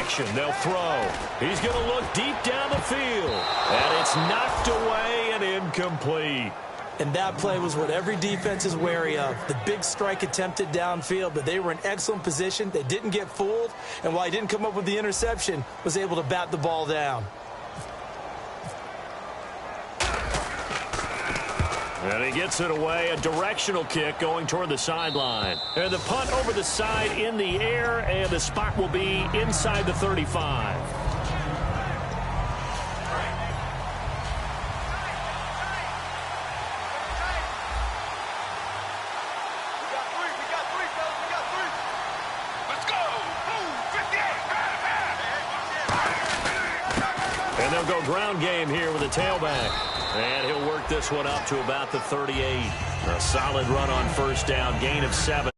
action. They'll throw. He's going to look deep down the field. And it's knocked away and incomplete. And that play was what every defense is wary of. The big strike attempted downfield, but they were in excellent position. They didn't get fooled. And while he didn't come up with the interception, was able to bat the ball down. And he gets it away, a directional kick going toward the sideline. And the punt over the side in the air, and the spot will be inside the 35. And they'll go ground game here with a tailback. And he'll work this one up to about the 38. A solid run on first down, gain of 7.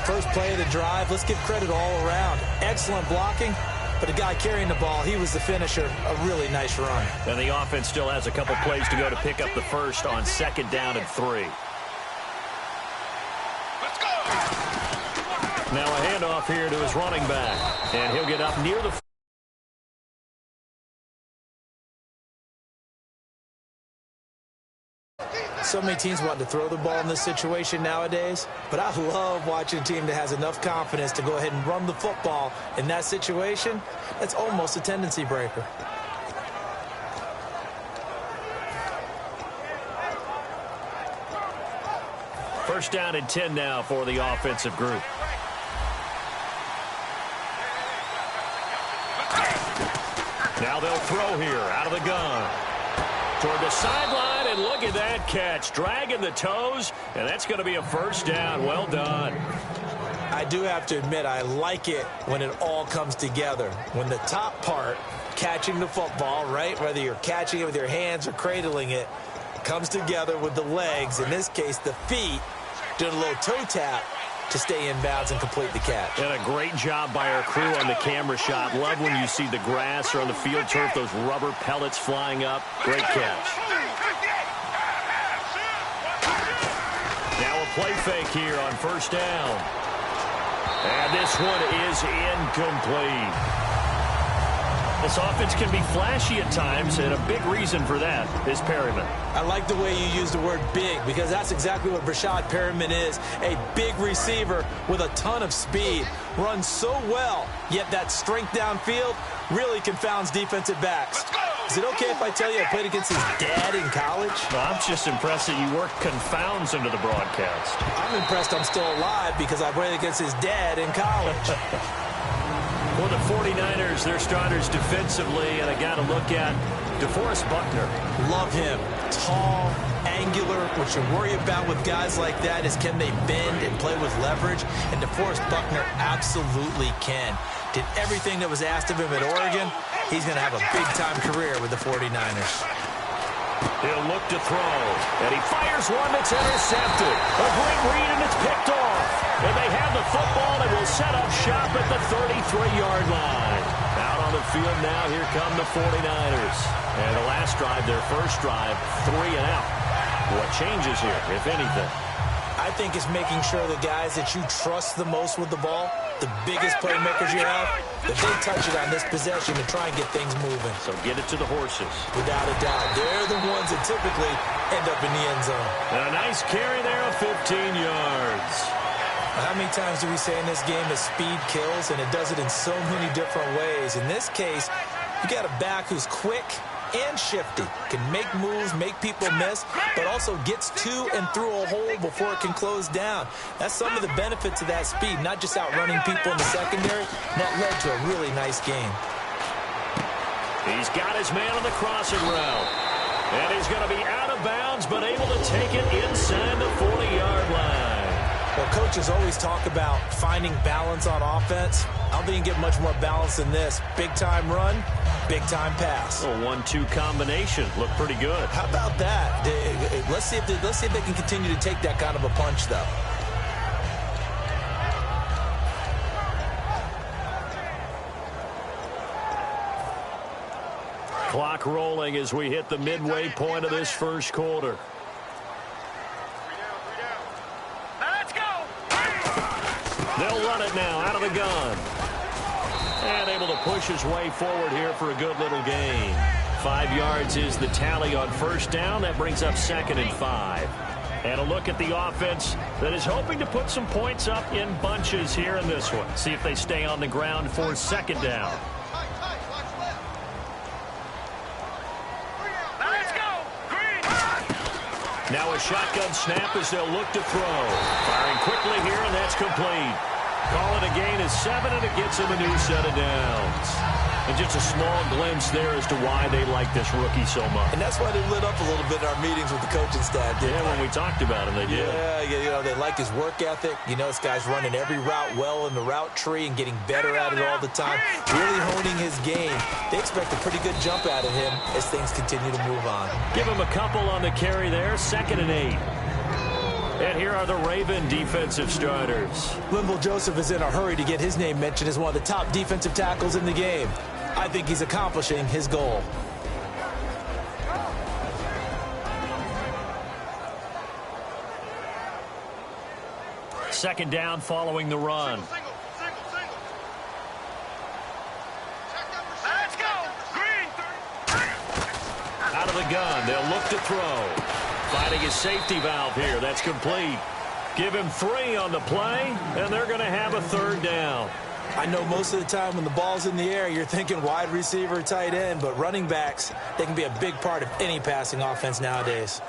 First play of the drive, let's give credit all around. Excellent blocking, but the guy carrying the ball, he was the finisher. A really nice run. And the offense still has a couple plays to go to pick up the first on 2nd down and 3. Let's go! Now a handoff here to his running back. And he'll get up near the... So many teams want to throw the ball in this situation nowadays, but I love watching a team that has enough confidence to go ahead and run the football in that situation. That's almost a tendency breaker. First down and 10 now for the offensive group. Now they'll throw here out of the gun. Toward the sideline, and look at that catch. Dragging the toes, and that's going to be a first down. Well done. I do have to admit, I like it when it all comes together. When the top part, catching the football, right, whether you're catching it with your hands or cradling it, comes together with the legs, in this case the feet, doing a little toe tap to stay in bounds and complete the catch. And a great job by our crew on the camera shot. Love when you see the grass or on the field turf, those rubber pellets flying up. Great catch. Now a play fake here on first down. And this one is incomplete. This offense can be flashy at times, and a big reason for that is Perryman. I like the way you use the word big, because that's exactly what Brashad Perryman is. A big receiver with a ton of speed. Runs so well, yet that strength downfield really confounds defensive backs. Is it okay if I tell you I played against his dad in college? Well, I'm just impressed that you worked confounds into the broadcast. I'm impressed I'm still alive because I played against his dad in college. For the 49ers, their starters defensively, and I got to look at DeForest Buckner. Love him. Tall, angular. What you worry about with guys like that is can they bend and play with leverage? And DeForest Buckner absolutely can. Did everything that was asked of him at Oregon. He's going to have a big-time career with the 49ers. He'll look to throw, and he fires one that's intercepted. A great read, and it's picked off. And they have the football and will set up shop at the 33-yard line. Out on the field now, here come the 49ers. And the last drive, their first drive, 3 and out. What changes here, if anything? I think it's making sure the guys that you trust the most with the ball, the biggest playmakers you have, that they touch it on this possession and try and get things moving. So get it to the horses. Without a doubt. They're the ones that typically end up in the end zone. And a nice carry there of 15 yards. How many times do we say in this game that speed kills, and it does it in so many different ways? In this case, you got a back who's quick and shifty, can make moves, make people miss, but also gets to and through a hole before it can close down. That's some of the benefits of that speed, not just outrunning people in the secondary. That led to a really nice game. He's got his man on the crossing route. And he's going to be out of bounds, but able to take it inside the 40-yard line. Well, coaches always talk about finding balance on offense. I don't think you can get much more balance than this. Big-time run, big-time pass. A 1-2 combination. Looked pretty good. How about that? Let's see if they can continue to take that kind of a punch, though. Clock rolling as we hit the midway point of this first quarter. Now let's go. They'll run it now out of the gun. And able to push his way forward here for a good little gain. 5 yards is the tally on first down. That brings up 2nd and 5. And a look at the offense that is hoping to put some points up in bunches here in this one. See if they stay on the ground for 2nd down. Now a shotgun snap as they'll look to throw. Firing quickly here, and that's complete. Call it a gain of 7, and it gets him a new set of downs. And just a small glimpse there as to why they like this rookie so much. And that's why they lit up a little bit in our meetings with the coaching staff. Yeah, when we talked about him, they did. Yeah, you know, they like his work ethic. You know, this guy's running every route well in the route tree and getting better at it all the time. Really honing his game. They expect a pretty good jump out of him as things continue to move on. Give him a couple on the carry there. 2nd and 8. And here are the Raven defensive starters. Linval Joseph is in a hurry to get his name mentioned as one of the top defensive tackles in the game. I think he's accomplishing his goal. Second down following the run. Let's go. Green. Out of the gun, they'll look to throw. Finding his safety valve here. That's complete. Give him 3 on the play, and they're going to have a 3rd down. I know most of the time when the ball's in the air, you're thinking wide receiver, tight end, but running backs, they can be a big part of any passing offense nowadays.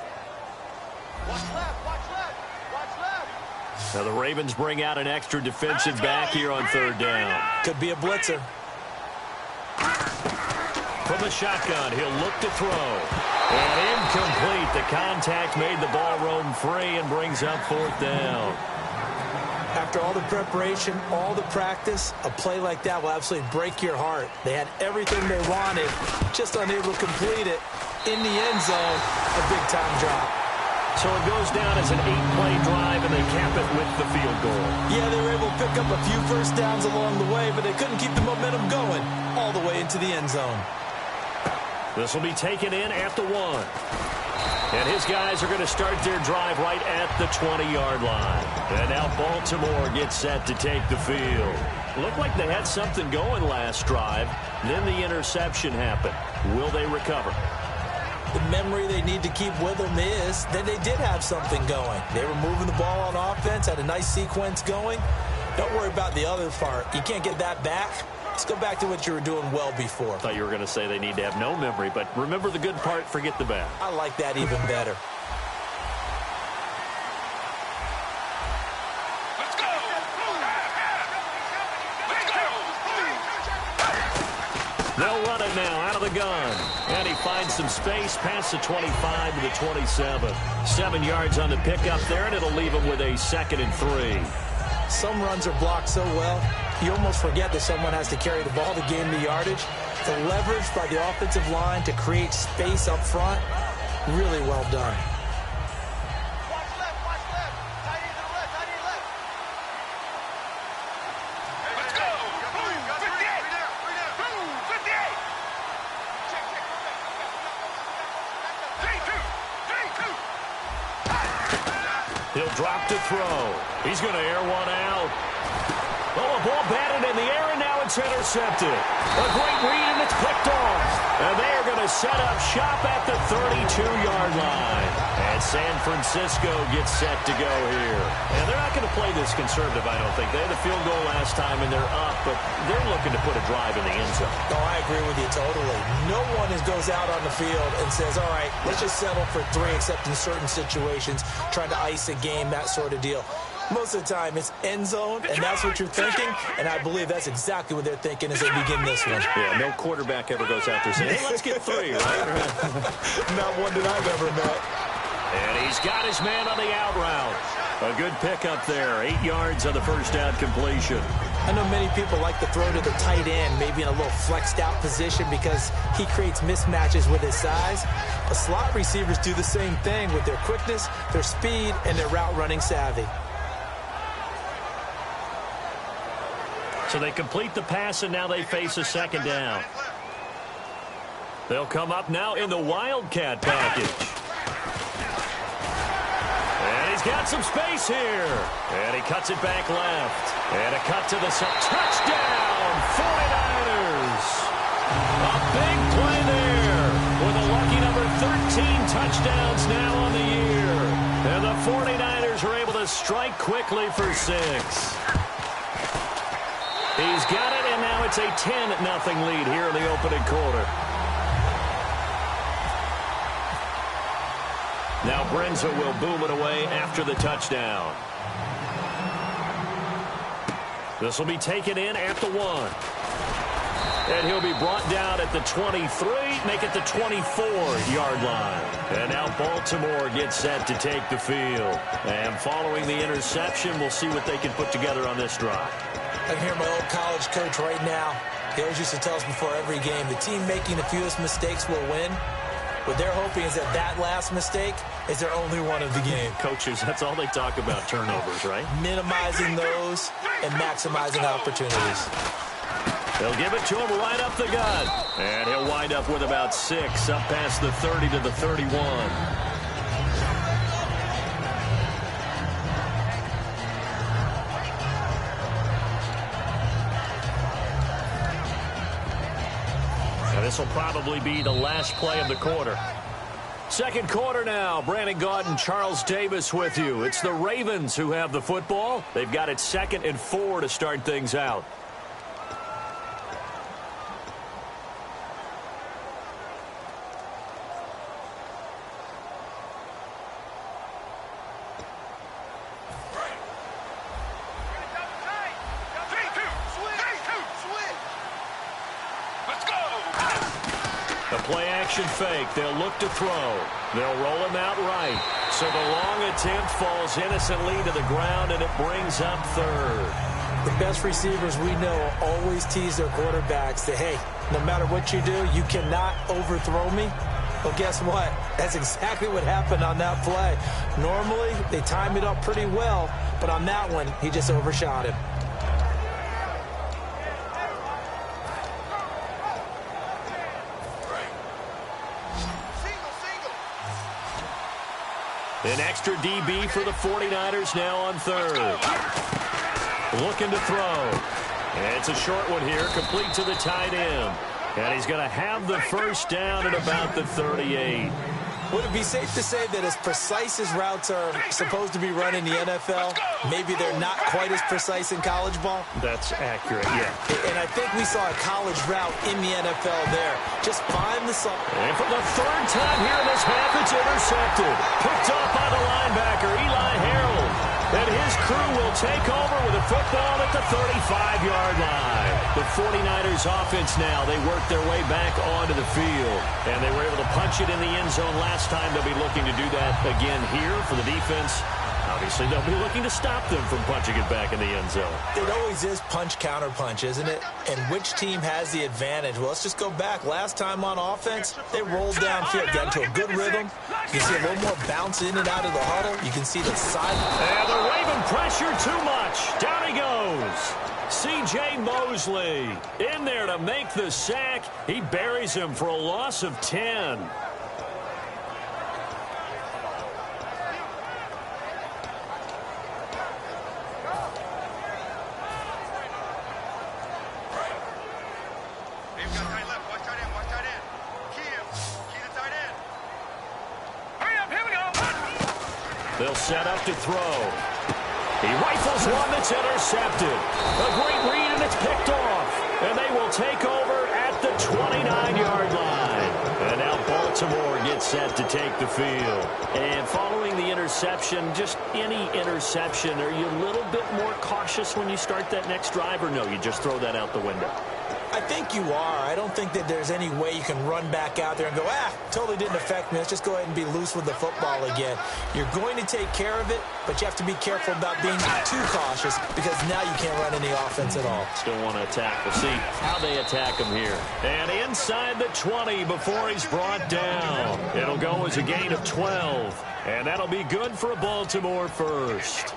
Watch left. Watch left. Watch left. Now the Ravens bring out an extra defensive back here on 3rd down. Could be a blitzer. From the shotgun, he'll look to throw. And incomplete. The contact made the ball roam free and brings up 4th down. After all the preparation, all the practice, a play like that will absolutely break your heart. They had everything they wanted, just unable to complete it. In the end zone, a big-time drop. So it goes down as an 8-play drive, and they cap it with the field goal. Yeah, they were able to pick up a few first downs along the way, but they couldn't keep the momentum going all the way into the end zone. This will be taken in at the 1. And his guys are going to start their drive right at the 20-yard line. And now Baltimore gets set to take the field. Looked like they had something going last drive. Then the interception happened. Will they recover? The memory they need to keep with them is that they did have something going. They were moving the ball on offense, had a nice sequence going. Don't worry about the other part. You can't get that back. Let's go back to what you were doing well before. I thought you were going to say they need to have no memory, but remember the good part, forget the bad. I like that even better. Let's go. Let's go. They'll run it now out of the gun. And he finds some space past the 25 to the 27. 7 yards on the pickup there, and it'll leave him with a 2nd and 3. Some runs are blocked so well, you almost forget that someone has to carry the ball to gain the yardage. The leverage by the offensive line to create space up front, really well done. Watch left. Watch left. Tight end to the left. Tight end left. Let's go. 58. 58. Check. 3-2. He'll drop to throw. He's going to air one out. Oh, a ball batted in the air, and now it's intercepted. A great read, and it's picked off. And they are going to set up shop at the 32-yard line. And San Francisco gets set to go here. And they're not going to play this conservative, I don't think. They had the field goal last time, and they're up, but they're looking to put a drive in the end zone. Oh, I agree with you totally. No one goes out on the field and says, all right, let's just settle for 3, except in certain situations, trying to ice a game, that sort of deal. Most of the time, it's end zone, and that's what you're thinking, and I believe that's exactly what they're thinking as they begin this one. Yeah, no quarterback ever goes out there saying, hey, let's get 3, right? Not one that I've ever met. And he's got his man on the out route. A good pickup there. 8 yards on the first down completion. I know many people like to throw to the tight end, maybe in a little flexed out position because he creates mismatches with his size. But slot receivers do the same thing with their quickness, their speed, and their route running savvy. So they complete the pass, and now they face a 2nd down. They'll come up now in the Wildcat package. And He's got some space here. And he cuts it back left. And a cut to the touchdown, 49ers. A big play there with a lucky number 13 touchdowns now on the year. And the 49ers are able to strike quickly for 6. He's got it, and now it's a 10-0 lead here in the opening quarter. Now Brenza will boom it away after the touchdown. This will be taken in at the 1. And he'll be brought down at the 23, make it the 24-yard line. And now Baltimore gets set to take the field. And following the interception, we'll see what they can put together on this drive. I can hear my old college coach right now. He always used to tell us before every game, the team making the fewest mistakes will win. What they're hoping is that last mistake is their only one of the game. Coaches, that's all they talk about, turnovers, right? Minimizing those and maximizing opportunities. They'll give it to him right up the gut. And he'll wind up with about 6, up past the 30 to the 31. This will probably be the last play of the quarter. Second quarter now. Brandon Gaudin, Charles Davis with you. It's the Ravens who have the football. They've got it 2nd and 4 to start things out. Play-action fake. They'll look to throw. They'll roll him out right. So the long attempt falls innocently to the ground, and it brings up 3rd. The best receivers we know always tease their quarterbacks that, hey, no matter what you do, you cannot overthrow me. Well, guess what? That's exactly what happened on that play. Normally, they time it up pretty well, but on that one, he just overshot him. An extra DB for the 49ers now on 3rd. Looking to throw. And it's a short one here, complete to the tight end. And he's going to have the first down at about the 38. Would it be safe to say that as precise as routes are supposed to be run in the NFL, maybe they're not quite as precise in college ball? That's accurate, yeah. And I think we saw a college route in the NFL there. Just find the song. And for the 3rd time here in this half, it's intercepted. Picked up by the linebacker, Eli Harold. And his crew will take over with a football at the 35-yard line. The 49ers offense now, they work their way back onto the field. And they were able to punch it in the end zone last time. They'll be looking to do that again here for the defense. Obviously, they'll be looking to stop them from punching it back in the end zone. It always is punch-counter-punch, isn't it? And which team has the advantage? Well, let's just go back. Last time on offense, they rolled downfield, got into a good rhythm. You can see a little more bounce in and out of the huddle. You can see the side. And the Raven pressure too much. Down he goes. C.J. Mosley in there to make the sack. He buries him for a loss of 10. They'll set up to throw. He rifles one that's intercepted. A great read, and it's picked off. And they will take over at the 29-yard line. And now Baltimore gets set to take the field. And following the interception, just any interception, are you a little bit more cautious when you start that next drive, or no, you just throw that out the window? I think you are. I don't think that there's any way you can run back out there and go, totally didn't affect me. Let's just go ahead and be loose with the football again. You're going to take care of it, but you have to be careful about being too cautious because now you can't run any offense at all. Still want to attack. We'll see how they attack him here. And inside the 20 before he's brought down. It'll go as a gain of 12. And that'll be good for Baltimore first.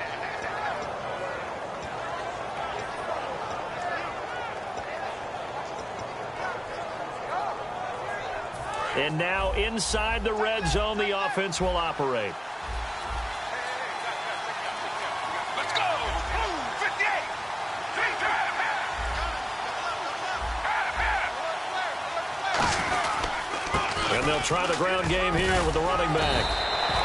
And now inside the red zone, the offense will operate. And they'll try the ground game here with the running back.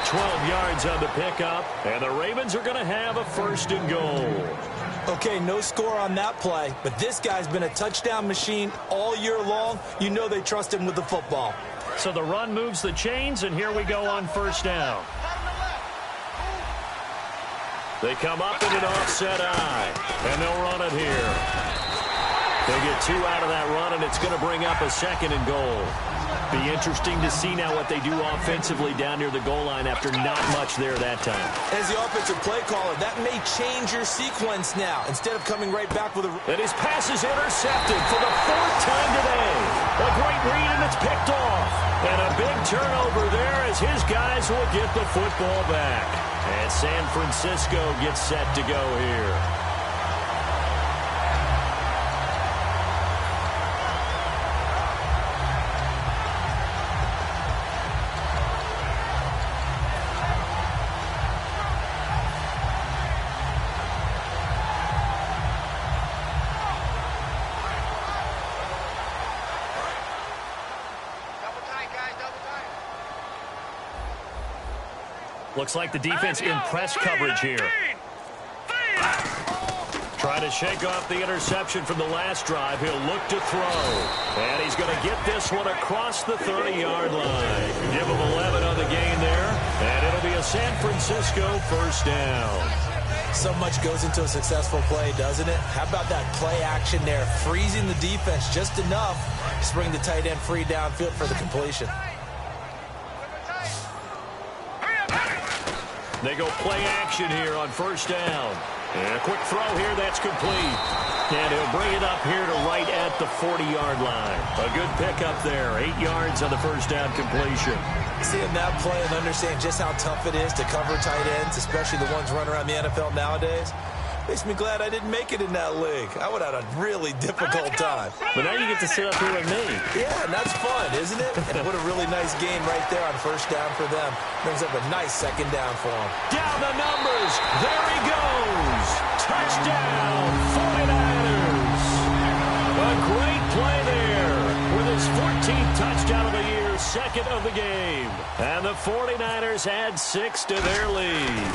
12 yards on the pickup, and the Ravens are going to have a 1st and goal. Okay, no score on that play, but this guy's been a touchdown machine all year long. You know they trust him with the football. So the run moves the chains, and here we go on 1st down. They come up in an offset eye, and they'll run it here. They get 2 out of that run, and it's going to bring up a 2nd and goal. Be interesting to see now what they do offensively down near the goal line after not much there that time. As the offensive play caller, that may change your sequence now. Instead of coming right back with a... And his pass is intercepted for the 4th time today. A great read, and it's picked off. And a big turnover there as his guys will get the football back. And San Francisco gets set to go here. Looks like the defense in press coverage here. Trying to shake off the interception from the last drive. He'll look to throw. And he's going to get this one across the 30-yard line. Give him 11 on the gain there. And it'll be a San Francisco 1st down. So much goes into a successful play, doesn't it? How about that play action there? Freezing the defense just enough to bring the tight end free downfield for the completion. They go play action here on 1st down. And a quick throw here, that's complete. And he'll bring it up here to right at the 40-yard line. A good pickup there, 8 yards on the 1st down completion. Seeing that play and understanding just how tough it is to cover tight ends, especially the ones running around the NFL nowadays, makes me glad I didn't make it in that league. I would have had a really difficult time. But now you get to sit up here with me. Yeah, and that's fun, isn't it? And what a really nice game right there on 1st down for them. Brings up a nice 2nd down for them. Down the numbers. There he goes. Touchdown, 49ers. A great play there with his 14th touchdown of the year, 2nd of the game. And the 49ers add 6 to their lead.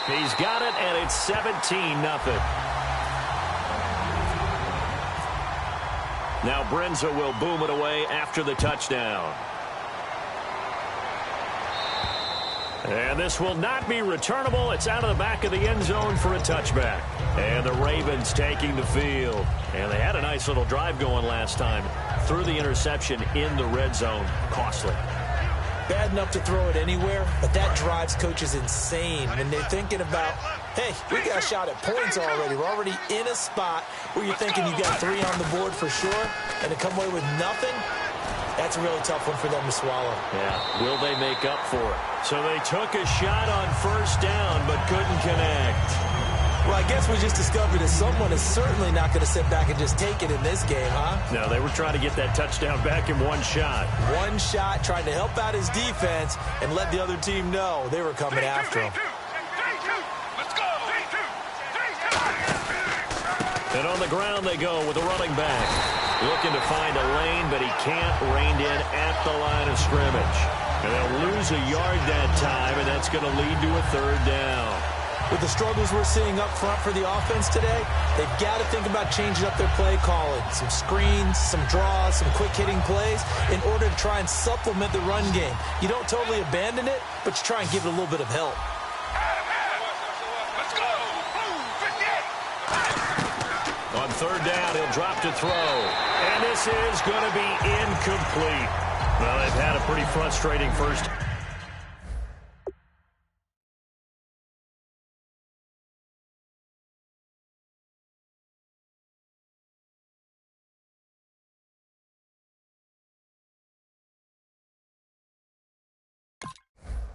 He's got it, and it's 17-0. Now Brenza will boom it away after the touchdown. And this will not be returnable. It's out of the back of the end zone for a touchback. And the Ravens taking the field. And they had a nice little drive going last time. Threw the interception in the red zone. Costly. Bad enough to throw it anywhere, but that drives coaches insane when they're thinking about, hey, we got a shot at points already. We're already in a spot where you're thinking you got 3 on the board for sure, and to come away with nothing, that's a really tough one for them to swallow. Yeah, will they make up for it? So they took a shot on 1st down, but couldn't connect. Well, I guess we just discovered that someone is certainly not going to sit back and just take it in this game, huh? No, they were trying to get that touchdown back in one shot. One shot, trying to help out his defense and let the other team know they were coming after him. And on the ground they go with a running back. Looking to find a lane, but he can't. Reined in at the line of scrimmage. And they'll lose a yard that time, and that's going to lead to a 3rd down. With the struggles we're seeing up front for the offense today, they've got to think about changing up their play calling. Some screens, some draws, some quick-hitting plays in order to try and supplement the run game. You don't totally abandon it, but you try and give it a little bit of help. On 3rd down, he'll drop to throw. And this is going to be incomplete. Well, they've had a pretty frustrating first.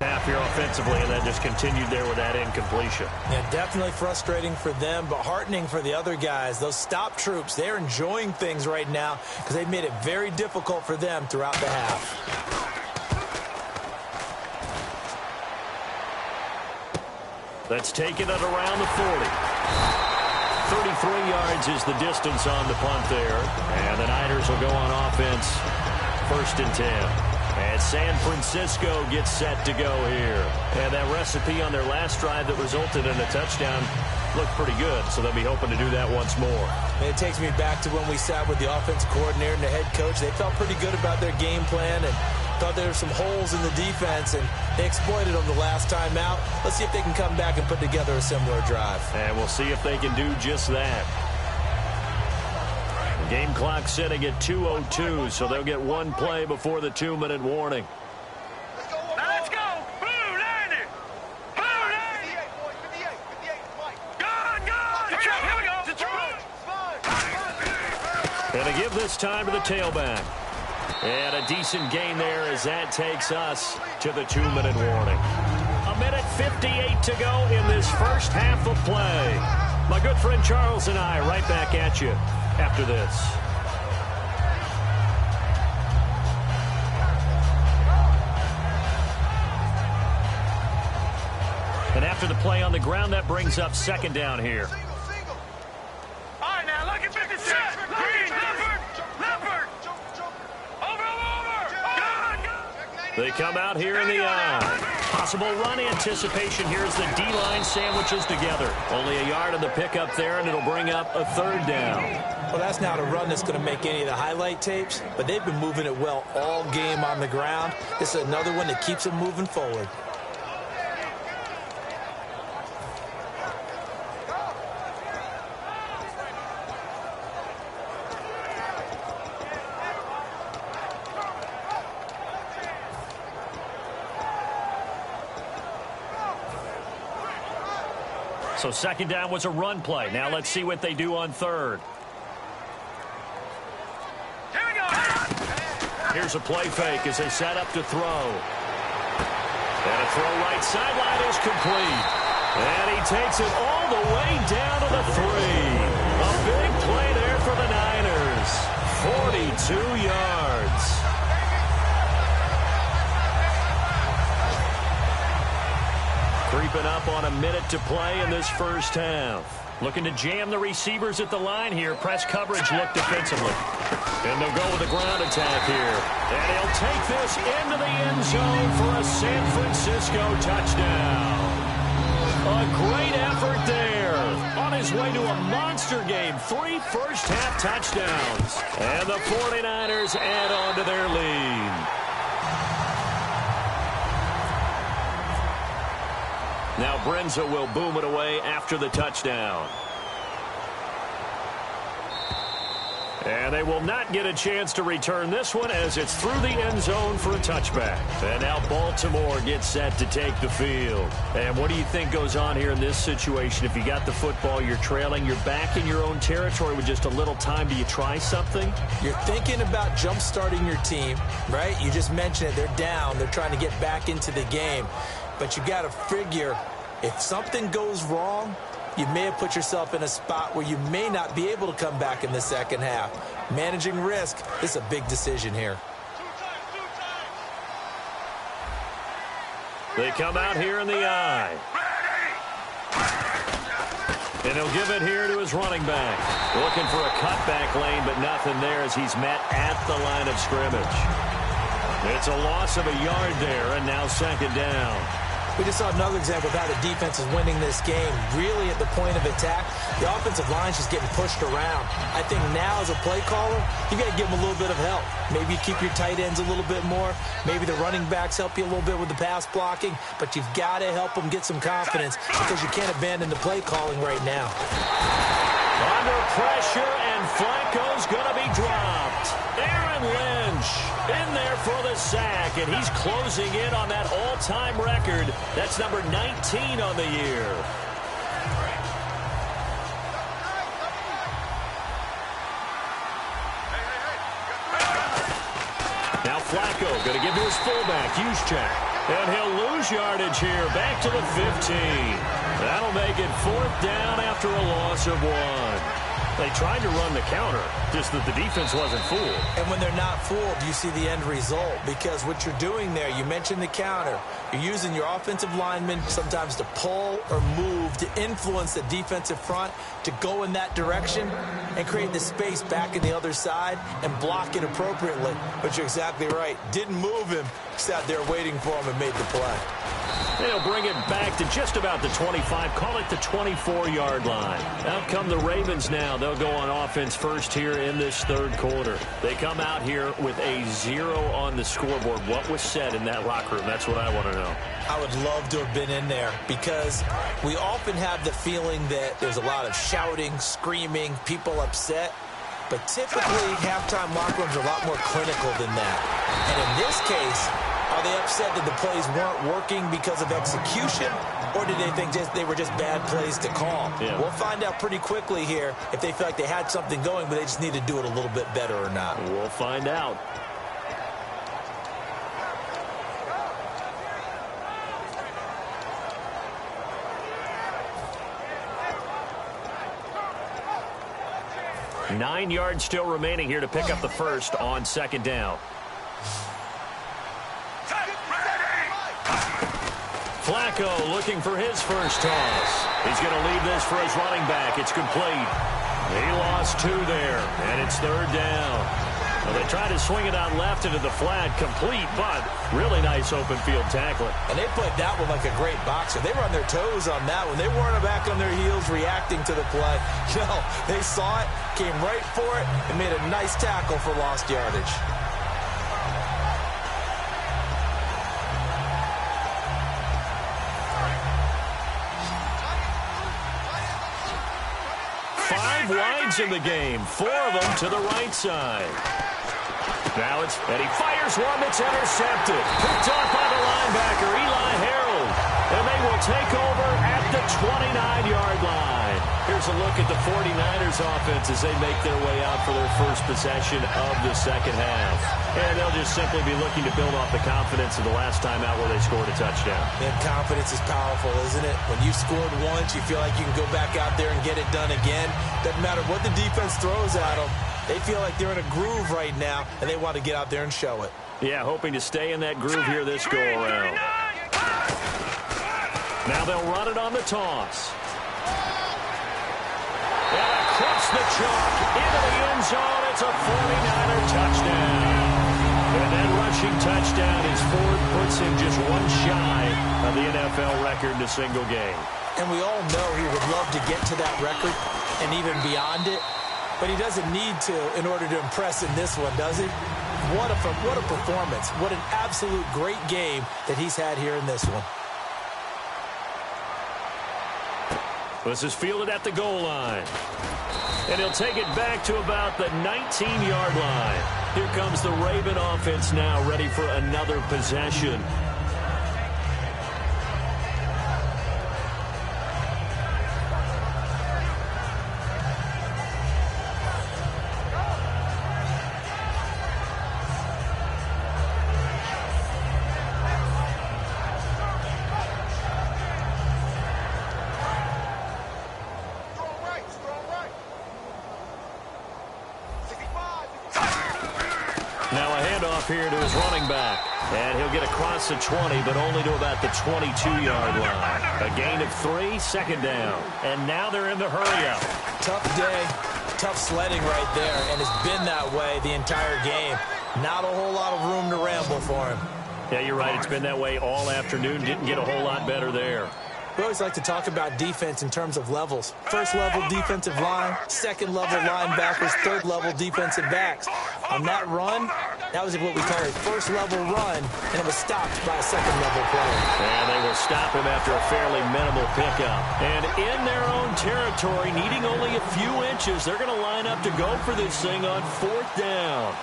Half here offensively, and then just continued there with that incompletion. Yeah, definitely frustrating for them, but heartening for the other guys. Those stop troops, they're enjoying things right now because they've made it very difficult for them throughout the half. Let's take it at around the 40. 33 yards is the distance on the punt there. And the Niners will go on offense 1st and 10. And San Francisco gets set to go here. And that recipe on their last drive that resulted in a touchdown looked pretty good, so they'll be hoping to do that once more. It takes me back to when we sat with the offensive coordinator and the head coach. They felt pretty good about their game plan and thought there were some holes in the defense, and they exploited them the last time out. Let's see if they can come back and put together a similar drive. And we'll see if they can do just that. The game clock sitting at 2:02, so they'll get one play before the 2-minute warning. Let's go. Blue 90. Blue 90. 58, Mike. Gone. Here we go. And to give this time to the tailback. And a decent gain there as that takes us to the 2-minute warning. 1:58 to go in this first half of play. My good friend Charles and I right back at you after this. And after the play on the ground, that brings up 2nd down here. All right, now look at 56. Green, Leopard. Over. They come out here in the eye. Possible run anticipation here as the D-line sandwiches together. Only a yard of the pickup there, and it'll bring up a 3rd down. Well, that's not a run that's going to make any of the highlight tapes, but they've been moving it well all game on the ground. This is another one that keeps them moving forward. So 2nd down was a run play. Now let's see what they do on 3rd. Here we go. Here's a play fake as they set up to throw. And a throw right sideline is complete. And he takes it all the way down to the 3. A big play there for the Niners. 42 yards. Creeping up on a minute to play in this first half. Looking to jam the receivers at the line here. Press coverage look defensively. And they'll go with a ground attack here. And he'll take this into the end zone for a San Francisco touchdown. A great effort there. On his way to a monster game. 3 first-half touchdowns. And the 49ers add on to their lead. Now Brenza will boom it away after the touchdown. And they will not get a chance to return this one as it's through the end zone for a touchback. And now Baltimore gets set to take the field. And what do you think goes on here in this situation? If you got the football, you're trailing, you're back in your own territory with just a little time. Do you try something? You're thinking about jump-starting your team, right? You just mentioned it. They're down. They're trying to get back into the game. But you got to figure, if something goes wrong, you may have put yourself in a spot where you may not be able to come back in the second half. Managing risk is a big decision here. They come out here in the eye. And he'll give it here to his running back. Looking for a cutback lane, but nothing there as he's met at the line of scrimmage. It's a loss of a yard there, and now 2nd down. We just saw another example of how the defense is winning this game. Really at the point of attack, the offensive line's just getting pushed around. I think now as a play caller, you got to give them a little bit of help. Maybe you keep your tight ends a little bit more. Maybe the running backs help you a little bit with the pass blocking. But you've got to help them get some confidence because you can't abandon the play calling right now. Under pressure, and Flacco's going to be dropped. Aaron Lynch in there for the sack, and he's closing in on that all-time record. That's number 19 on the year. Now Flacco going to give to his fullback, Juszczyk. And he'll lose yardage here, back to the 15. That'll make it 4th down after a loss of 1. They tried to run the counter, just that the defense wasn't fooled. And when they're not fooled, you see the end result. Because what you're doing there, you mentioned the counter. You're using your offensive linemen sometimes to pull or move, to influence the defensive front, to go in that direction and create the space back in the other side and block it appropriately. But you're exactly right. Didn't move him. Sat there waiting for him and made the play. They'll bring it back to just about the 25. Call it the 24-yard line. Out come the Ravens now. They'll go on offense first here in this third quarter. They come out here with a 0 on the scoreboard. What was said in that locker room? That's what I want to know. I would love to have been in there because we often have the feeling that there's a lot of shouting, screaming, people upset. But typically, halftime locker rooms are a lot more clinical than that. And in this case, are they upset that the plays weren't working because of execution, or did they think they were just bad plays to call? Yeah. We'll find out pretty quickly here if they feel like they had something going, but they just need to do it a little bit better or not. We'll find out. Nine yards still remaining here to pick up the first on second down. Flacco looking for his first toss. He's going to leave this for his running back. It's complete. He lost 2 there, and it's third down. Well, they tried to swing it out left into the flat, complete, but really nice open field tackling. And they played that one like a great boxer. They were on their toes on that one. They weren't back on their heels reacting to the play. No, they saw it, came right for it, and made a nice tackle for lost yardage. Wides in the game, 4 of them to the right side. Now and he fires one that's intercepted. Picked off by the linebacker, Eli Harold. And they will take over at the 29-yard line. Here's a look at the 49ers offense as they make their way out for their first possession of the second half. And they'll just simply be looking to build off the confidence of the last time out where they scored a touchdown. And confidence is powerful, isn't it? When you scored once, you feel like you can go back out there and get it done again. Doesn't matter what the defense throws at them. They feel like they're in a groove right now, and they want to get out there and show it. Yeah, hoping to stay in that groove here this go-around. Now they'll run it on the toss. And across the chalk, into the end zone. It's a 49er touchdown. And that rushing touchdown is Ford puts him just one shy of the NFL record in a single game. And we all know he would love to get to that record and even beyond it. But he doesn't need to in order to impress in this one, does he? What a performance. What an absolute great game that he's had here in this one. This is fielded at the goal line. And he'll take it back to about the 19-yard line. Here comes the Raven offense now, ready for another possession. Here to his running back. And he'll get across the 20, but only to about the 22-yard line. A gain of 3, second down. And now they're in the hurry-up. Tough day, tough sledding right there, and it's been that way the entire game. Not a whole lot of room to ramble for him. Yeah, you're right. It's been that way all afternoon. Didn't get a whole lot better there. We always like to talk about defense in terms of levels. First level defensive line, second level linebackers, third level defensive backs. On that run, that was what we call a first level run, and it was stopped by a second level play. And they will stop him after a fairly minimal pickup. And in their own territory, needing only a few inches, they're going to line up to go for this thing on 4th down.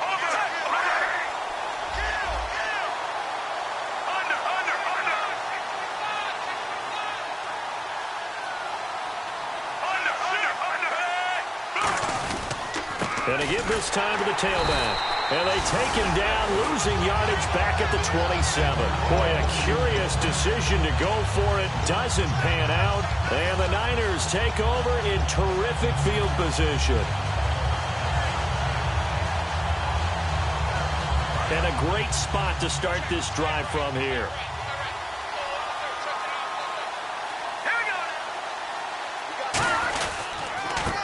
And they give this time to the tailback. And they take him down, losing yardage back at the 27. Boy, a curious decision to go for it. Doesn't pan out. And the Niners take over in terrific field position. And a great spot to start this drive from here.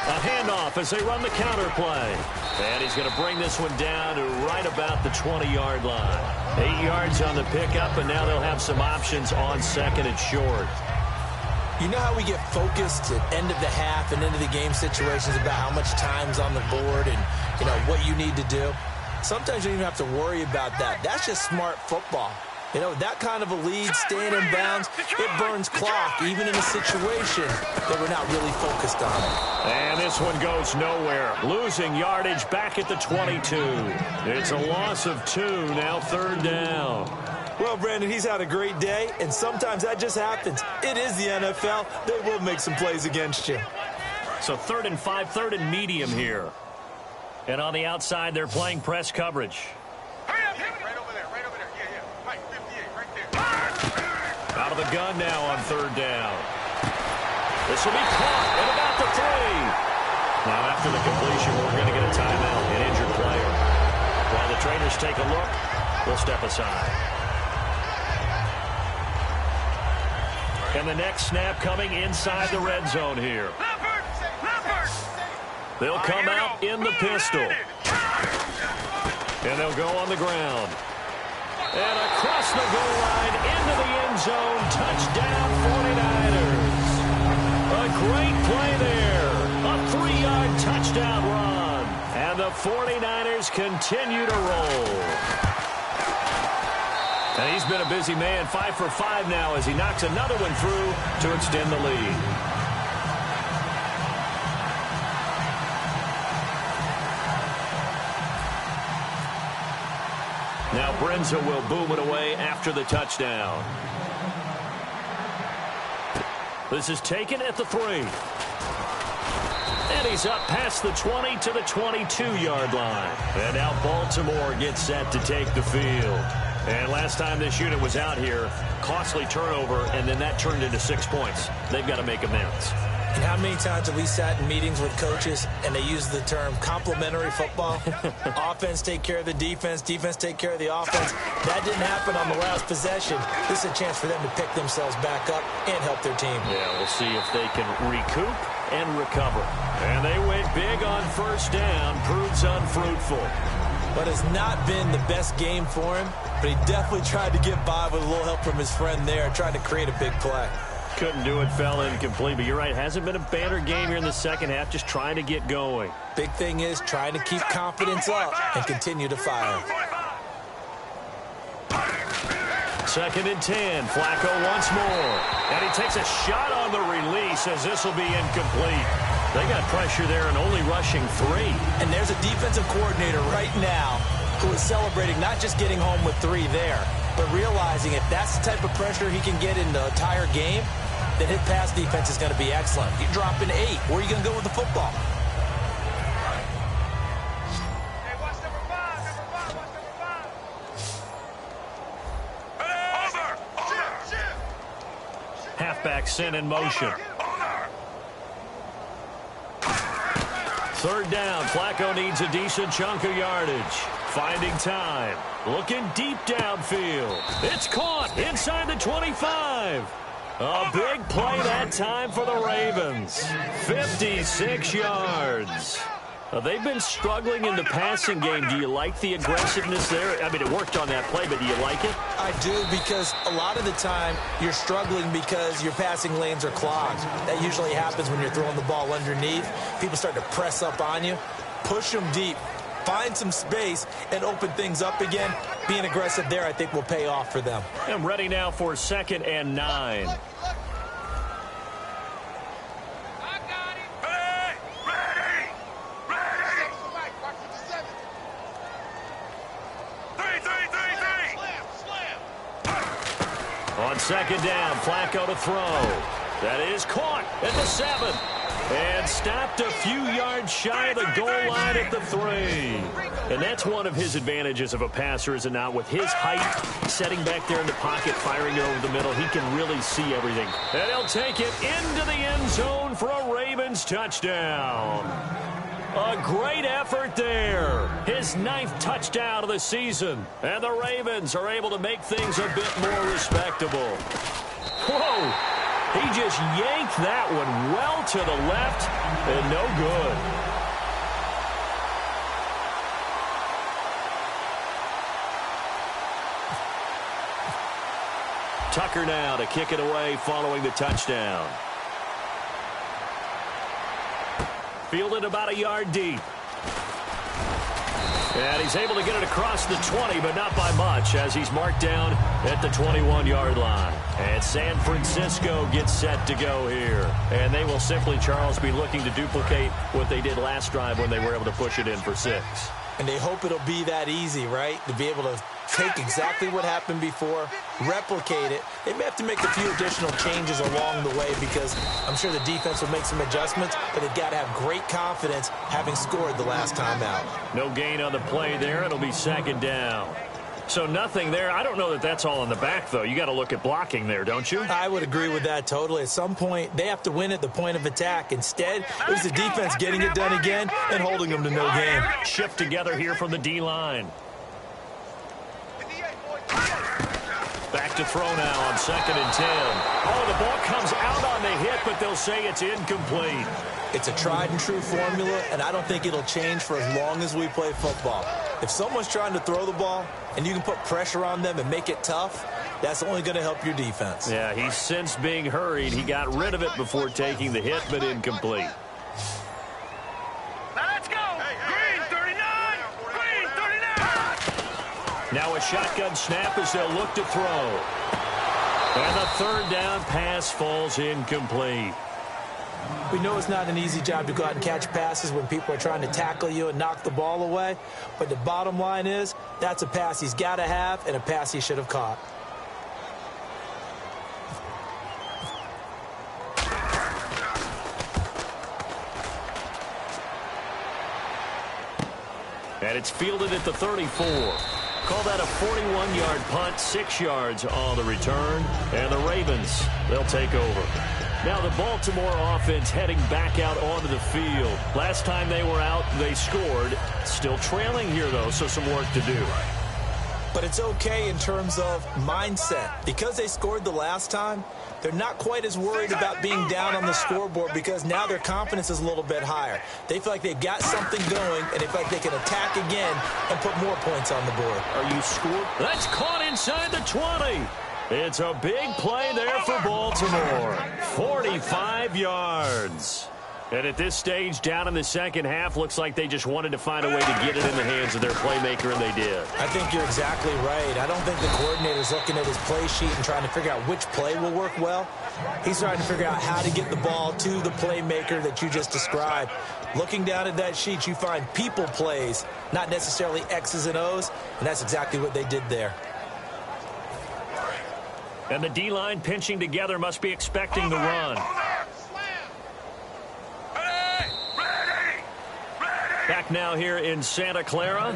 A handoff as they run the counter play. And he's going to bring this one down to right about the 20-yard line. 8 yards on the pickup, and now they'll have some options on second and short. You know how we get focused at end of the half and into the game situations about how much time's on the board and, you know, what you need to do? Sometimes you don't even have to worry about that. That's just smart football. You know, that kind of a lead, staying in bounds, it burns clock, even in a situation that we're not really focused on it. And this one goes nowhere. Losing yardage back at the 22. It's a loss of 2, now third down. Well, Brandon, he's had a great day, and sometimes that just happens. It is the NFL. They will make some plays against you. So 3rd and 5, 3rd and medium here. And on the outside, they're playing press coverage. Out of the gun now on 3rd down. This will be caught at about the 3. Now after the completion, we're going to get a timeout, an injured player. While the trainers take a look, we'll step aside. And the next snap coming inside the red zone here. They'll come out in the pistol. And they'll go on the ground. And across the goal line, into the end zone, touchdown 49ers. A great play there. A 3-yard touchdown run. And the 49ers continue to roll. And he's been a busy man, 5 for 5 now as he knocks another one through to extend the lead. Now Brenza will boom it away after the touchdown. This is taken at the 3. And he's up past the 20 to the 22-yard line. And now Baltimore gets set to take the field. And last time this unit was out here, costly turnover, and then that turned into 6 points. They've got to make amends. And how many times have we sat in meetings with coaches and they use the term complementary football? Offense take care of the defense, defense take care of the offense. That didn't happen on the last possession. This is a chance for them to pick themselves back up and help their team. Yeah, we'll see if they can recoup and recover. And they went big on 1st down, proves unfruitful. But it's not been the best game for him, but he definitely tried to get by with a little help from his friend there, trying to create a big play. Couldn't do it, fell incomplete, but you're right, hasn't been a banner game here in the second half, just trying to get going. Big thing is trying to keep confidence up and continue to fire. 2nd and 10, Flacco once more. And he takes a shot on the release as this will be incomplete. They got pressure there and only rushing 3. And there's a defensive coordinator right now who is celebrating not just getting home with 3 there, but realizing if that's the type of pressure he can get in the entire game, then his pass defense is going to be excellent. You're dropping 8. Where are you going to go with the football? Hey, watch number 5, number 5, watch number 5. Halfback sent in motion. 3rd down, Flacco needs a decent chunk of yardage. Finding time. Looking deep downfield. It's caught inside the 25. A big play that time for the Ravens. 56 yards. They've been struggling in the passing game. Do you like the aggressiveness there? I mean, it worked on that play, but do you like it? I do, because a lot of the time you're struggling because your passing lanes are clogged. That usually happens when you're throwing the ball underneath. People start to press up on you. Push them deep. Find some space and open things up again. Being aggressive there, I think, will pay off for them. I'm ready now for 2nd and 9. On 2nd down, Flacco to throw. That is caught at the 7. And stopped a few yards shy of the goal line at the 3. And that's one of his advantages of a passer, is it not? With his height, setting back there in the pocket, firing it over the middle, he can really see everything. And he'll take it into the end zone for a Ravens touchdown. A great effort there. His 9th touchdown of the season. And the Ravens are able to make things a bit more respectable. Whoa! He just yanked that one well to the left, and no good. Tucker now to kick it away following the touchdown. Fielded about a yard deep. And he's able to get it across the 20, but not by much, as he's marked down at the 21-yard line. And San Francisco gets set to go here. And they will simply, Charles, be looking to duplicate what they did last drive when they were able to push it in for 6. And they hope it'll be that easy, right? To be able to take exactly what happened before, replicate it. They may have to make a few additional changes along the way, because I'm sure the defense will make some adjustments, but they've got to have great confidence having scored the last time out. No gain on the play there. It'll be 2nd down. So nothing there. I don't know that that's all in the back, though. You got to look at blocking there, don't you? I would agree with that totally. At some point, they have to win at the point of attack. Instead, it was the defense getting it done again and holding them to no gain. Shift together here from the D-line. Back to throw now on 2nd and 10. Oh, the ball comes out on the hit, but they'll say it's incomplete. It's a tried-and-true formula, and I don't think it'll change for as long as we play football. If someone's trying to throw the ball and you can put pressure on them and make it tough, that's only going to help your defense. Yeah, he's since being hurried. He got rid of it before taking the hit, but incomplete. Now let's go. Green 39. Green 39. Now a shotgun snap as they'll look to throw. And the 3rd down pass falls incomplete. We know it's not an easy job to go out and catch passes when people are trying to tackle you and knock the ball away. But the bottom line is, that's a pass he's got to have and a pass he should have caught. And it's fielded at the 34. Call that a 41-yard punt, 6 yards on the return. And the Ravens, they'll take over. Now the Baltimore offense heading back out onto the field. Last time they were out, they scored. Still trailing here, though, so some work to do. But it's okay in terms of mindset. Because they scored the last time, they're not quite as worried about being down on the scoreboard, because now their confidence is a little bit higher. They feel like they've got something going, and they feel like they can attack again and put more points on the board. Are you scored? That's caught inside the 20. It's a big play there for Baltimore. 45 yards. And at this stage, down in the second half, looks like they just wanted to find a way to get it in the hands of their playmaker, and they did. I think you're exactly right. I don't think the coordinator's looking at his play sheet and trying to figure out which play will work well. He's trying to figure out how to get the ball to the playmaker that you just described. Looking down at that sheet, you find people plays, not necessarily X's and O's, and that's exactly what they did there. And the D-line pinching together must be expecting the run. Back now here in Santa Clara.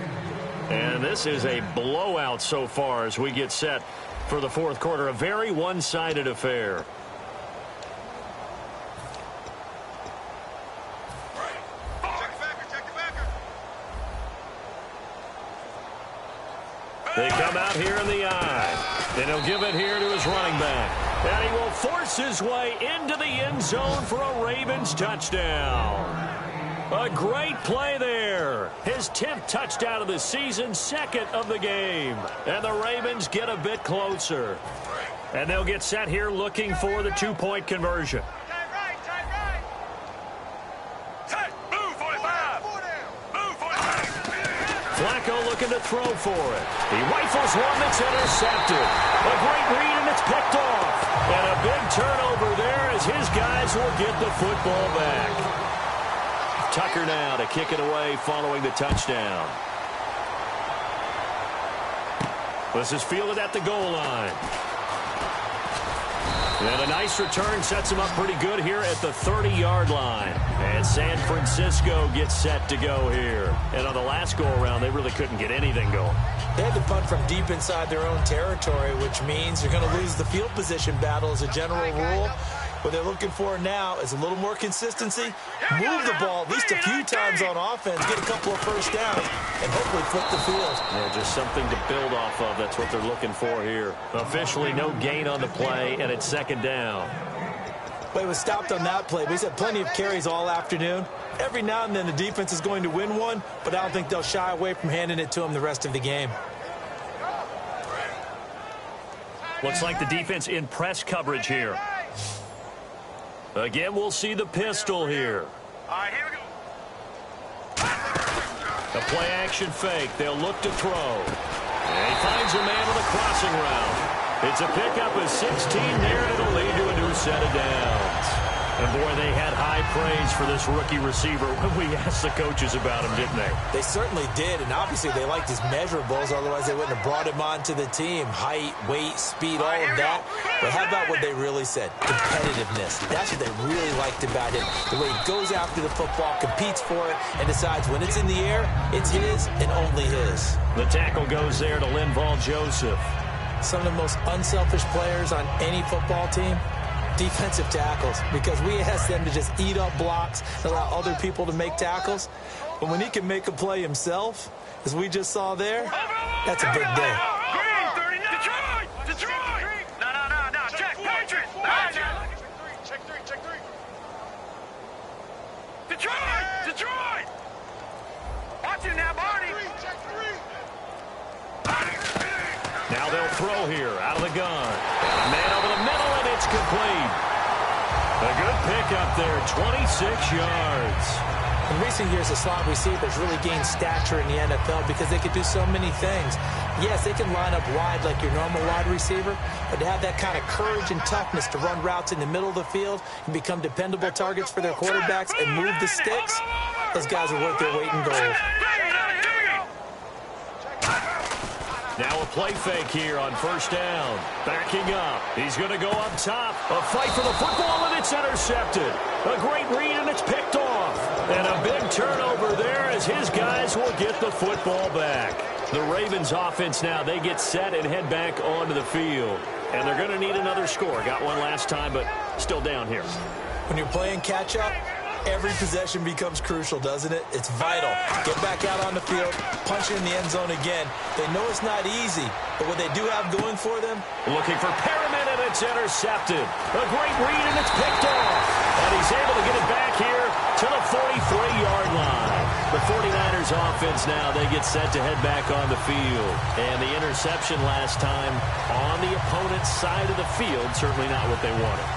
And this is a blowout so far as we get set for the 4th quarter. A very one-sided affair. They come out here in the eye. And he'll give it here to his running back. And he will force his way into the end zone for a Ravens touchdown. A great play there. His 10th touchdown of the season, 2nd of the game. And the Ravens get a bit closer. And they'll get set here looking for the 2-point conversion. Flacco looking to throw for it. He rifles one that's intercepted. A great read, and it's picked off. And a big turnover there as his guys will get the football back. Tucker now to kick it away following the touchdown. This is fielded at the goal line. And a nice return sets him up pretty good here at the 30-yard line. And San Francisco gets set to go here. And on the last go-around, they really couldn't get anything going. They had to punt from deep inside their own territory, which means you're going to lose the field position battle as a general rule. What they're looking for now is a little more consistency, move the ball at least a few times on offense, get a couple of first downs, and hopefully flip the field. Yeah, just something to build off of. That's what they're looking for here. Officially no gain on the play, and it's second down. But it was stopped on that play. He's had plenty of carries all afternoon. Every now and then the defense is going to win one, but I don't think they'll shy away from handing it to him the rest of the game. Looks like the defense in press coverage here. Again, we'll see the pistol here. All right, here we go. A play-action fake. They'll look to throw. And he finds a man with a crossing route. It's a pickup of 16 there, and it'll lead to a new set of downs. And, boy, they had high praise for this rookie receiver when we asked the coaches about him, didn't they? They certainly did, and obviously they liked his measurables, otherwise they wouldn't have brought him onto the team. Height, weight, speed, all of that. But how about what they really said? Competitiveness. That's what they really liked about him. The way he goes after the football, competes for it, and decides when it's in the air, it's his and only his. The tackle goes there to Linval Joseph. Some of the most unselfish players on any football team, defensive tackles, because we ask them to just eat up blocks, allow other people to make tackles. But when he can make a play himself, as we just saw there, that's a big day. Detroit! No. Check, Patriots! Check three. Detroit! Watch it now, Barney! Check three! Now they'll throw here out of the gun. A man over the middle, and it's complete. A good pickup there, 26 yards. In recent years, the slot receivers really gained stature in the NFL because they could do so many things. Yes, they can line up wide like your normal wide receiver, but to have that kind of courage and toughness to run routes in the middle of the field and become dependable targets for their quarterbacks and move the sticks, those guys are worth their weight in gold. Now a play fake here on first down. Backing up. He's going to go up top. A fight for the football, and it's intercepted. A great read, and it's picked off. And a big turnover there as his guys will get the football back. The Ravens offense now, they get set and head back onto the field. And they're going to need another score. Got one last time, but still down here. When you're playing catch-up, every possession becomes crucial, doesn't it? It's vital. Get back out on the field, punch it in the end zone again. They know it's not easy, but what they do have going for them. Looking for Perriman, and it's intercepted. A great read, and it's picked off. And he's able to get it back here to the 43-yard line. The 49ers offense now, they get set to head back on the field. And the interception last time on the opponent's side of the field, certainly not what they wanted.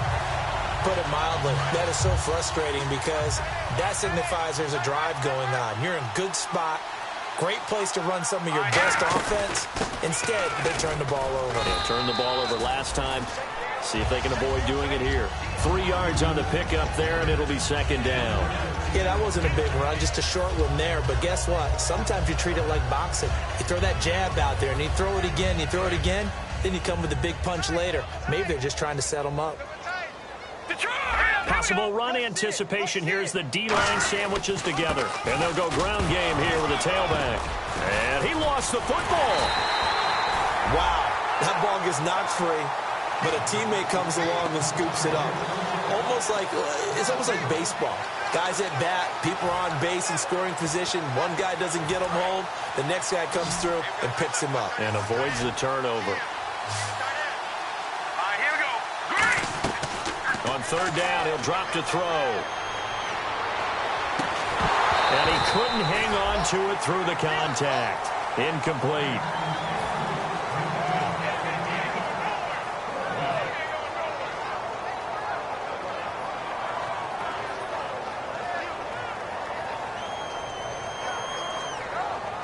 Put it mildly, that is so frustrating because that signifies there's a drive going on. You're in a good spot, great place to run some of your best offense. Instead, they turn the ball over. They turned the ball over last time. See if they can avoid doing it here. 3 yards on the pickup there, and it'll be second down. Yeah, that wasn't a big run, just a short one there. But guess what? Sometimes you treat it like boxing. You throw that jab out there, and you throw it again, then you come with a big punch later. Maybe they're just trying to set them up. Possible run anticipation here as the D-line sandwiches together. And they'll go ground game here with a tailback. And he lost the football. Wow, that ball gets knocked free, but a teammate comes along and scoops it up. It's almost like baseball. Guys at bat, people are on base in scoring position. One guy doesn't get him home. The next guy comes through and picks him up. And avoids the turnover. On third down, he'll drop to throw. And he couldn't hang on to it through the contact. Incomplete.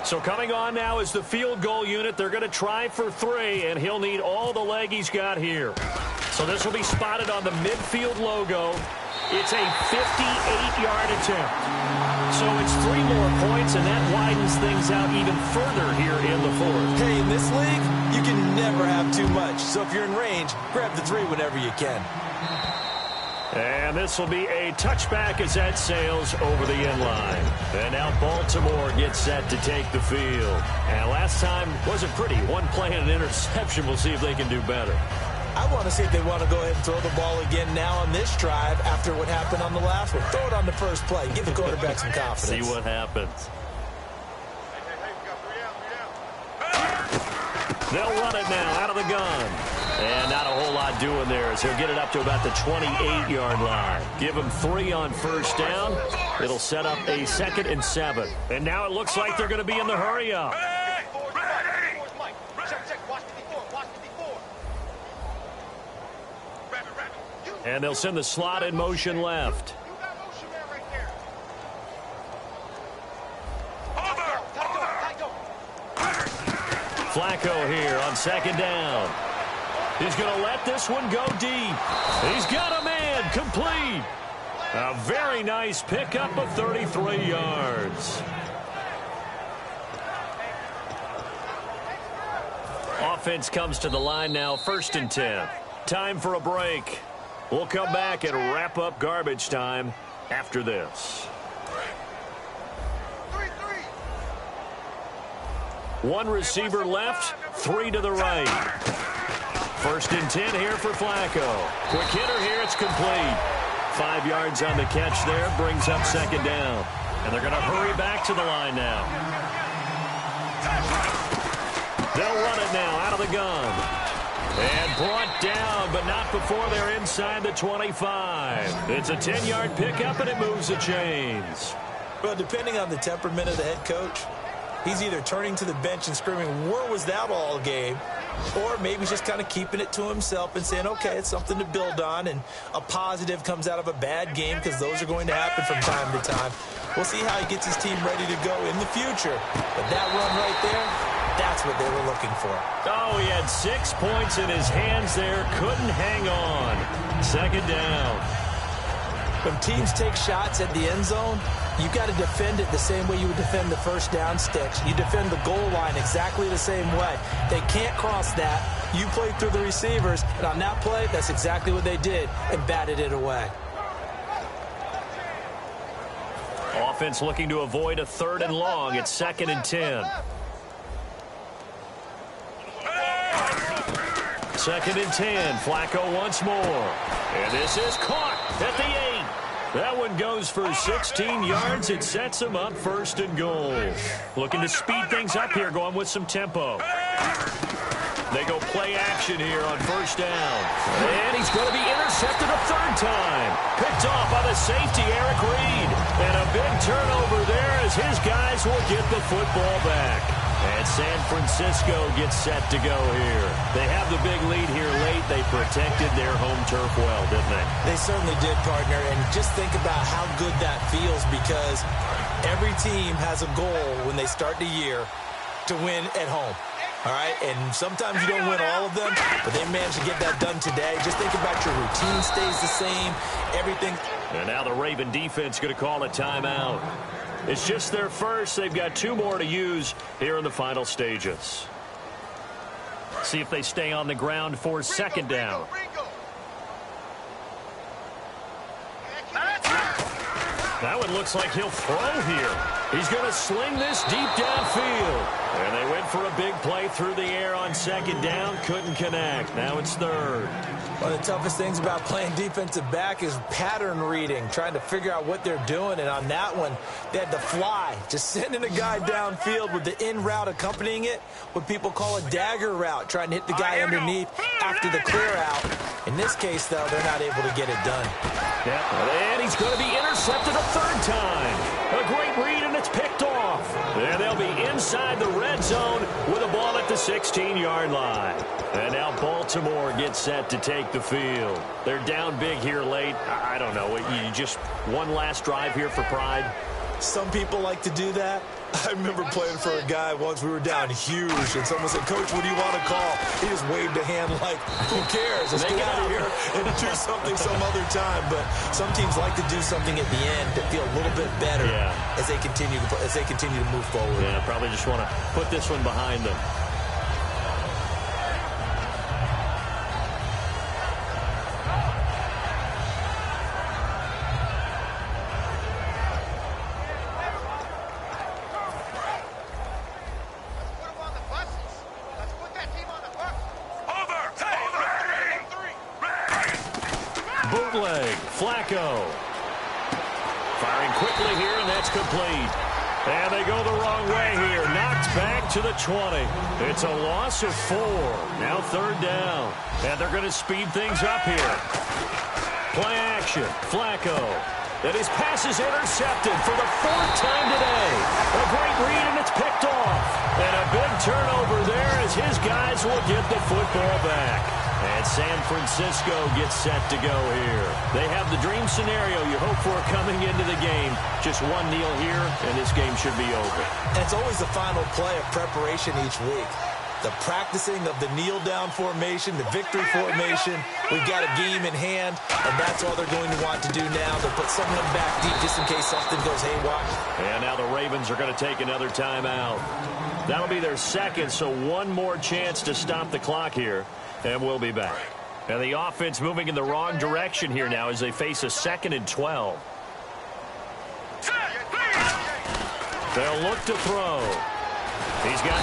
So coming on now is the field goal unit. They're going to try for 3, and he'll need all the leg he's got here. So this will be spotted on the midfield logo. It's a 58-yard attempt. So it's 3 more points, and that widens things out even further here in the fourth. Hey, in this league, you can never have too much. So if you're in range, grab the 3 whenever you can. And this will be a touchback as that sails over the end line. And now Baltimore gets set to take the field. And last time wasn't pretty. One play and an interception. We'll see if they can do better. I want to see if they want to go ahead and throw the ball again now on this drive after what happened on the last one. Throw it on the first play. Give the quarterback some confidence. See what happens. They'll run it now out of the gun. And not a whole lot doing there as he'll get it up to about the 28-yard line. Give him 3 on first down. It'll set up a 2nd and 7. And now it looks like they're going to be in the hurry up. And they'll send the slot in motion left. Flacco here on 2nd down. He's going to let this one go deep. He's got a man complete. A very nice pickup of 33 yards. Offense comes to the line now, 1st and 10. Time for a break. We'll come back and wrap up garbage time after this. 1 receiver left, 3 to the right. 1st and 10 here for Flacco. Quick hitter here, it's complete. 5 yards on the catch there, brings up 2nd down. And they're going to hurry back to the line now. They'll run it now out of the gun. And brought down, but not before they're inside the 25. It's a 10-yard pickup, and it moves the chains. Well, depending on the temperament of the head coach, he's either turning to the bench and screaming, where was that all game? Or maybe he's just kind of keeping it to himself and saying, okay, it's something to build on, and a positive comes out of a bad game because those are going to happen from time to time. We'll see how he gets his team ready to go in the future. But that run right there, that's what they were looking for. Oh, he had 6 points in his hands there. Couldn't hang on. 2nd down. When teams take shots at the end zone, you got to defend it the same way you would defend the first down sticks. You defend the goal line exactly the same way. They can't cross that. You play through the receivers, and on that play, that's exactly what they did and batted it away. Offense looking to avoid a 3rd and long. It's 2nd and 10. 2nd and 10. Flacco once more. And this is caught at the 8. That one goes for 16 yards. It sets him up 1st and goal. Looking to speed things up here, going with some tempo. They go play action here on 1st down. And he's going to be intercepted a 3rd time. Picked off by the safety, Eric Reed. And a big turnover there as his guys will get the football back. And San Francisco gets set to go here. They have the big lead here late. They protected their home turf well, didn't they? They certainly did, partner. And just think about how good that feels, because every team has a goal when they start the year to win at home. All right, and sometimes you don't win all of them, but they managed to get that done today. Just think about your routine stays the same, everything. And now the Raven defense going to call a timeout. It's just their first. They've got 2 more to use here in the final stages. See if they stay on the ground for 2nd down. That one looks like he'll throw here. He's going to sling this deep downfield. And they went for a big play through the air on 2nd down. Couldn't connect. Now it's 3rd. One of the toughest things about playing defensive back is pattern reading, trying to figure out what they're doing. And on that one, they had to fly, just sending a guy downfield with the in route accompanying it, what people call a dagger route, trying to hit the guy underneath after the clear out. In this case, though, they're not able to get it done. Yeah, and he's going to be intercepted a 3rd time. A great read, and it's picked off. And they'll be inside the red zone with a ball at the 16-yard line. And now Baltimore gets set to take the field. They're down big here late. I don't know. You just one last drive here for pride? Some people like to do that. I remember playing for a guy once. We were down huge, and someone said, "Coach, what do you want to call?" He just waved a hand like, who cares? Let's get out of here and do something some other time. But some teams like to do something at the end to feel a little bit better as they continue to move forward. Yeah, probably just want to put this one behind them. Bootleg, Flacco. Firing quickly here, and that's complete. And they go the wrong way here. Knocked back to the 20. It's a loss of 4. Now 3rd down. And they're going to speed things up here. Play action. Flacco. And his pass is intercepted for the 4th time today. A great read, and it's picked off. And a big turnover there as his guys will get the football back. And San Francisco gets set to go here. They have the dream scenario you hope for coming into the game. Just one kneel here, and this game should be over. And it's always the final play of preparation each week. The practicing of the kneel-down formation, the victory formation. We've got a game in hand, and that's all they're going to want to do now. They'll put someone back deep just in case something goes haywire. And now the Ravens are going to take another timeout. That'll be their second, so one more chance to stop the clock here. And we'll be back. And the offense moving in the wrong direction here now as they face a 2nd and 12. They'll look to throw. He's going to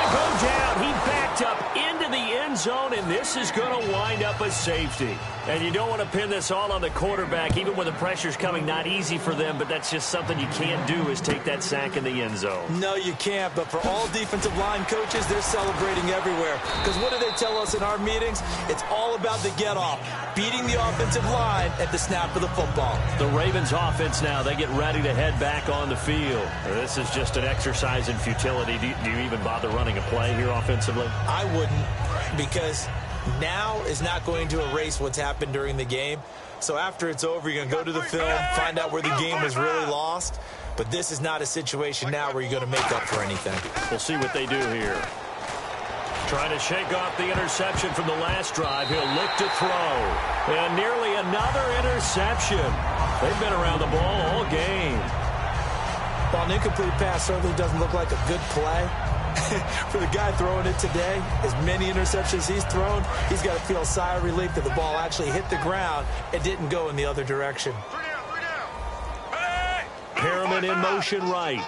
go down. He backed up into the end zone, and this is going to wind up a safety. And you don't want to pin this all on the quarterback, even when the pressure's coming. Not easy for them, but that's just something you can't do is take that sack in the end zone. No, you can't. But for all defensive line coaches, they're celebrating everywhere. Because what do they tell us in our meetings? It's all about the get-off, beating the offensive line at the snap of the football. The Ravens offense now, they get ready to head back on the field. This is just an exercise in futility. Do you even bother running a play here offensively? I wouldn't, because now is not going to erase what's happened during the game. So after it's over, you're going to go to the film, find out where the game was really lost. But this is not a situation now where you're going to make up for anything. We'll see what they do here. Trying to shake off the interception from the last drive. He'll look to throw. And nearly another interception. They've been around the ball all game. While an incomplete pass certainly doesn't look like a good play, for the guy throwing it today, as many interceptions he's thrown, he's got to feel a sigh of relief that the ball actually hit the ground and didn't go in the other direction. Harriman in motion right.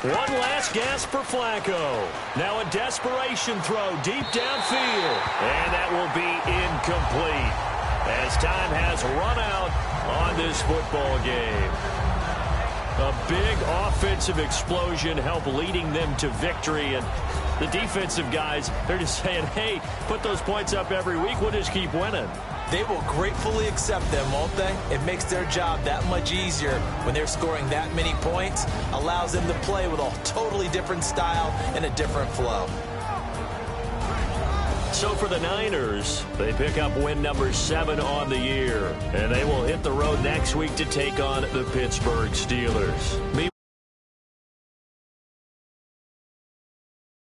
One last gasp for Flacco. Now a desperation throw deep downfield. And that will be incomplete as time has run out on this football game. A big offensive explosion helped leading them to victory. And the defensive guys, they're just saying, hey, put those points up every week. We'll just keep winning. They will gratefully accept them, won't they? It makes their job that much easier when they're scoring that many points. Allows them to play with a totally different style and a different flow. So for the Niners, they pick up win number 7 on the year. And they will hit the road next week to take on the Pittsburgh Steelers. Meanwhile,